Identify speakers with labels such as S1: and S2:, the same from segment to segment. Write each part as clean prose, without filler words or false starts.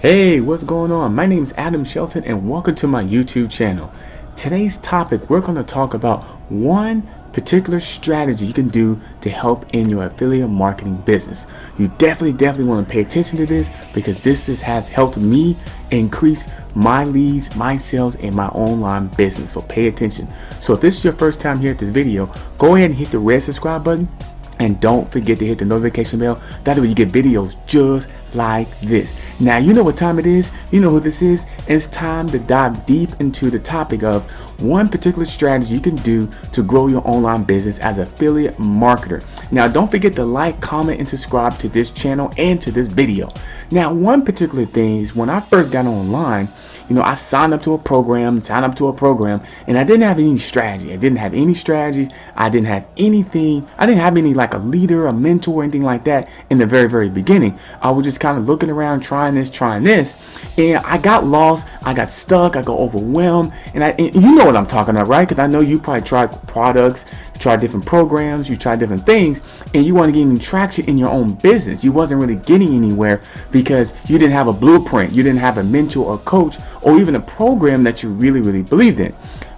S1: Hey, what's going on? My name is Adam Shelton and welcome to my YouTube channel. Today's topic, we're going to talk about one particular strategy you can do to help in your affiliate marketing business. You definitely want to pay attention to this because has helped me increase my leads, my sales, and my online business. So pay attention. So if this is your first time here at this video, go ahead and hit the red subscribe button. And don't forget to hit the notification bell. That way you get videos just like this. Now you know what time it is. You know who this is. It's time to dive deep into the topic of one particular strategy you can do to grow your online business as an affiliate marketer. Now don't forget to like, comment, and subscribe to this channel and to this video. Now one particular thing is when I first got online, I signed up to a program, and I didn't have any strategy. I didn't have any strategies. I didn't have anything. I didn't have any like a leader, a mentor, anything like that in the very beginning. I was just kind of looking around, trying this, and I got lost. I got stuck. I got overwhelmed, and you know what I'm talking about, right? Because I know you probably tried products, you tried different programs, you tried different things, and you want to get any traction in your own business. You wasn't really getting anywhere because you didn't have a blueprint. You didn't have a mentor or coach or even a program that you really believed in.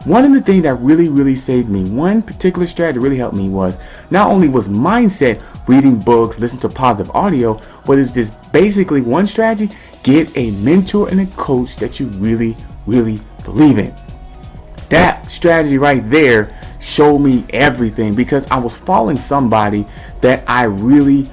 S1: One of the things that really saved me, one particular strategy that really helped me was not only was mindset, reading books, listen to positive audio, but it's just basically one strategy: get a mentor and a coach that you really believe in. That strategy right there showed me everything because I was following somebody that I really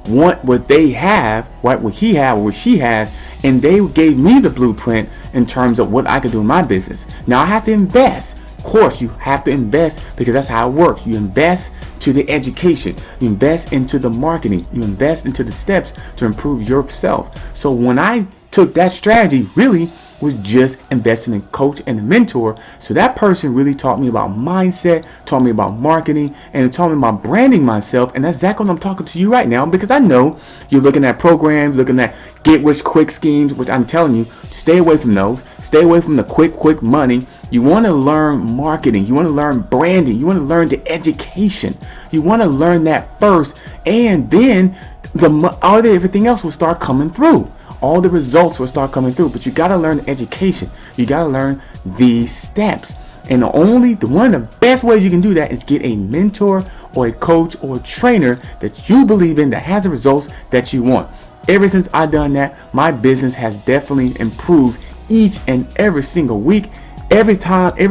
S1: want what they have, right? What he have or what she has, and they gave me the blueprint in terms of what I could do in my business. Now I have to invest. Of course, you have to invest because that's how it works. You invest to the education, you invest into the marketing, you invest into the steps to improve yourself. So when I took that strategy, really was just investing in coach and a mentor. So that person really taught me about mindset, taught me about marketing, and taught me about branding myself. And that's exactly what I'm talking to you right now, because I know you're looking at programs, looking at get rich quick schemes, which I'm telling you, stay away from those. Stay away from the quick money. You want to learn marketing. You want to learn branding. You want to learn the education. You want to learn that first, and then everything else will start coming through. All the results will start coming through, but you got to learn education. You got to learn these steps. And one of the best ways you can do that is get a mentor or a coach or a trainer that you believe in, that has the results that you want. Ever since I've done that, my business has definitely improved each and every single week. Ever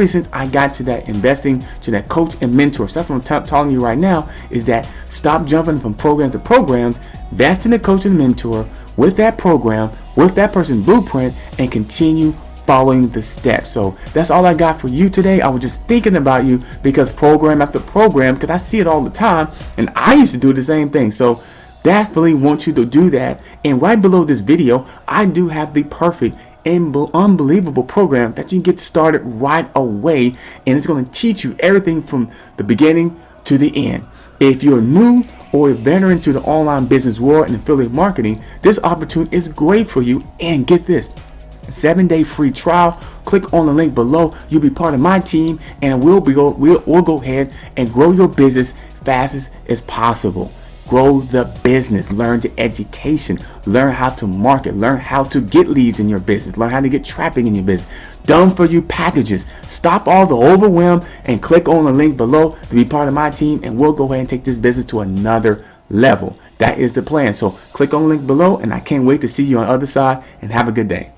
S1: since I got to that investing to that coach and mentor. So that's what I'm telling you right now, is that stop jumping from program to programs, invest in the coach and mentor with that program, with that person's blueprint, and continue following the steps. So that's all I got for you today. I was just thinking about you because program after program, because I see it all the time, and I used to do the same thing. So definitely want you to do that. And right below this video, I do have the perfect and unbelievable program that you can get started right away, and it's going to teach you everything from the beginning to the end. If you're new or a veteran to the online business world and affiliate marketing, this opportunity is great for you. And get this, 7-day free trial. Click on the link below. You'll be part of my team, and we'll go ahead and grow your business fastest as possible. Grow the business, learn the education, learn how to market, learn how to get leads in your business, learn how to get traffic in your business. Done for you packages. Stop all the overwhelm and click on the link below to be part of my team, and we'll go ahead and take this business to another level. That is the plan. So click on the link below, and I can't wait to see you on the other side, and have a good day.